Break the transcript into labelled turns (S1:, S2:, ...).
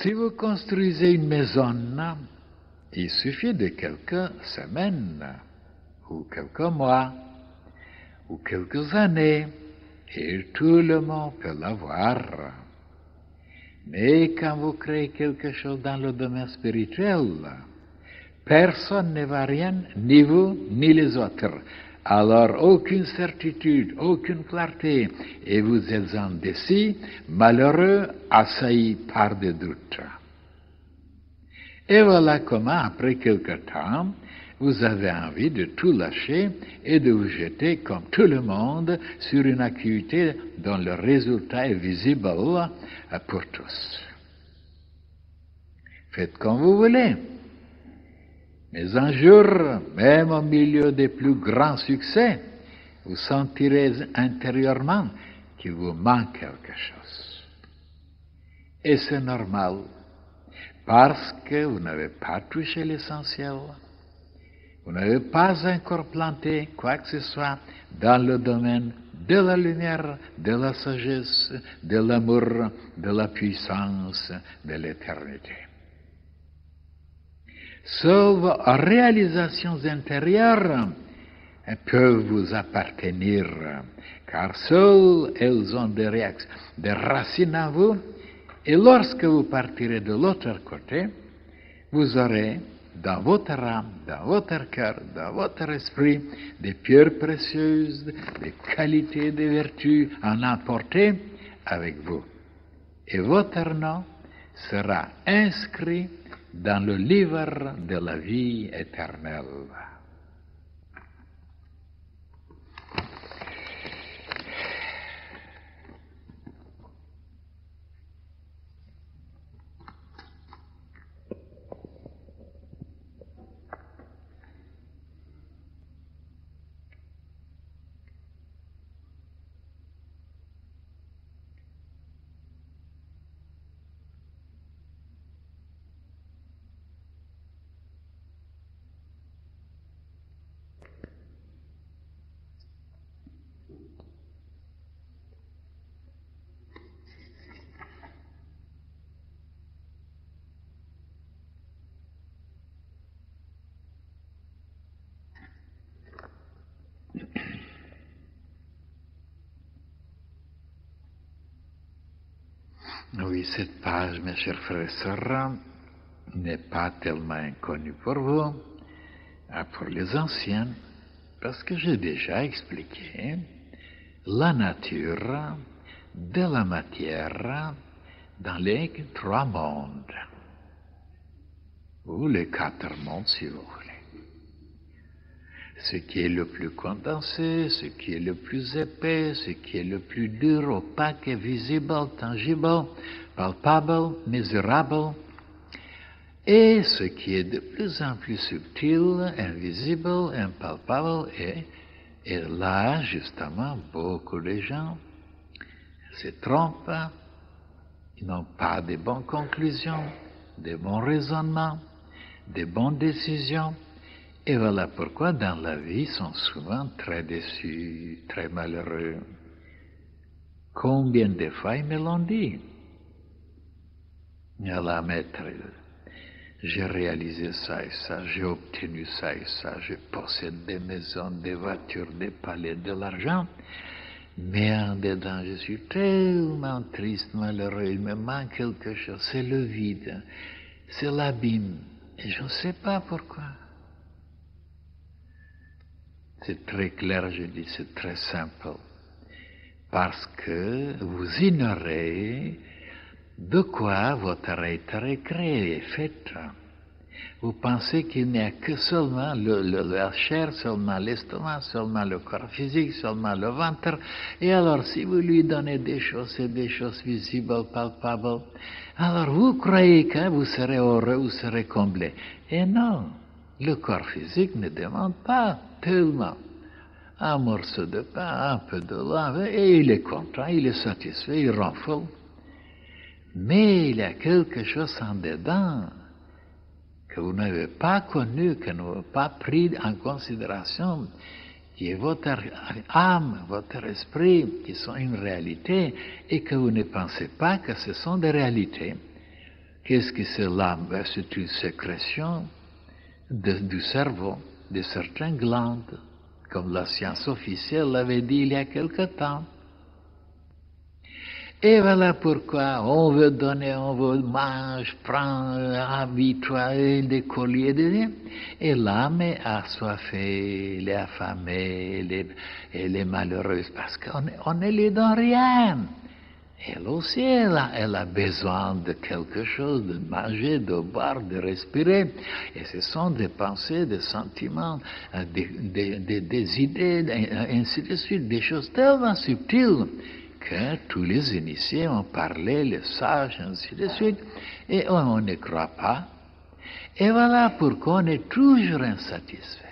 S1: Si vous construisez une maison, il suffit de quelques semaines, ou quelques mois, ou quelques années, et tout le monde peut l'avoir. Mais quand vous créez quelque chose dans le domaine spirituel, personne ne va rien, ni vous, ni les autres. Alors, aucune certitude, aucune clarté, et vous êtes indécis, malheureux, assaillis par des doutes. Et voilà comment, après quelque temps, vous avez envie de tout lâcher et de vous jeter, comme tout le monde, sur une activité dont le résultat est visible pour tous. Faites comme vous voulez. Mais un jour, même au milieu des plus grands succès, vous sentirez intérieurement qu'il vous manque quelque chose. Et c'est normal, parce que vous n'avez pas touché l'essentiel. Vous n'avez pas encore planté quoi que ce soit dans le domaine de la lumière, de la sagesse, de l'amour, de la puissance, de l'éternité. Seules vos réalisations intérieures peuvent vous appartenir, car seules elles ont des racines en vous, et lorsque vous partirez de l'autre côté, vous aurez dans votre âme, dans votre cœur, dans votre esprit, des pierres précieuses, des qualités, des vertus à en emporter avec vous. Et votre nom sera inscrit dans le livre de la vie éternelle. Oui, cette page, mes chers frères et sœurs, n'est pas tellement inconnue pour vous, pour les anciens, parce que j'ai déjà expliqué la nature de la matière dans les 3 mondes, ou les 4 mondes si vous voulez. Ce qui est le plus condensé, ce qui est le plus épais, ce qui est le plus dur, opaque, visible, tangible, palpable, mesurable, et ce qui est de plus en plus subtil, invisible, impalpable, et là, justement, beaucoup de gens se trompent, ils n'ont pas de bonnes conclusions, de bons raisonnements, de bonnes décisions. Et voilà pourquoi dans la vie, ils sont souvent très déçus, très malheureux. Combien de fois ils me l'ont dit? Alors, maître, j'ai réalisé ça et ça, j'ai obtenu ça et ça, je possède des maisons, des voitures, des palais, de l'argent, mais en dedans, je suis tellement triste, malheureux, il me manque quelque chose, c'est le vide, c'est l'abîme, et je ne sais pas pourquoi. C'est très clair, je dis, c'est très simple. Parce que vous ignorez de quoi votre être est créé, est fait. Vous pensez qu'il n'y a que seulement la chair, seulement l'estomac, seulement le corps physique, seulement le ventre. Et alors, si vous lui donnez des choses visibles, palpables, alors vous croyez que vous serez heureux, vous serez comblé. Et non, le corps physique ne demande pas tellement. Un morceau de pain, un peu de lave, et il est content, il est satisfait, il ronfle. Mais il y a quelque chose en dedans que vous n'avez pas connu, que vous n'avez pas pris en considération, qui est votre âme, votre esprit, qui sont une réalité, et que vous ne pensez pas que ce sont des réalités. Qu'est-ce que c'est l'âme? C'est une sécrétion du cerveau, de certaines glandes, comme la science officielle l'avait dit il y a quelque temps. Et voilà pourquoi on veut donner, on veut mange, prends, habille-toi, des colliers, et l'âme est assoiffée, elle est affamée, elle est malheureuse, parce qu'on ne lui donne rien. Elle aussi, elle a besoin de quelque chose, de manger, de boire, de respirer. Et ce sont des pensées, des sentiments, des idées, ainsi de suite, des choses tellement subtiles que tous les initiés ont parlé, les sages, ainsi de suite, et on ne croit pas. Et voilà pourquoi on est toujours insatisfait.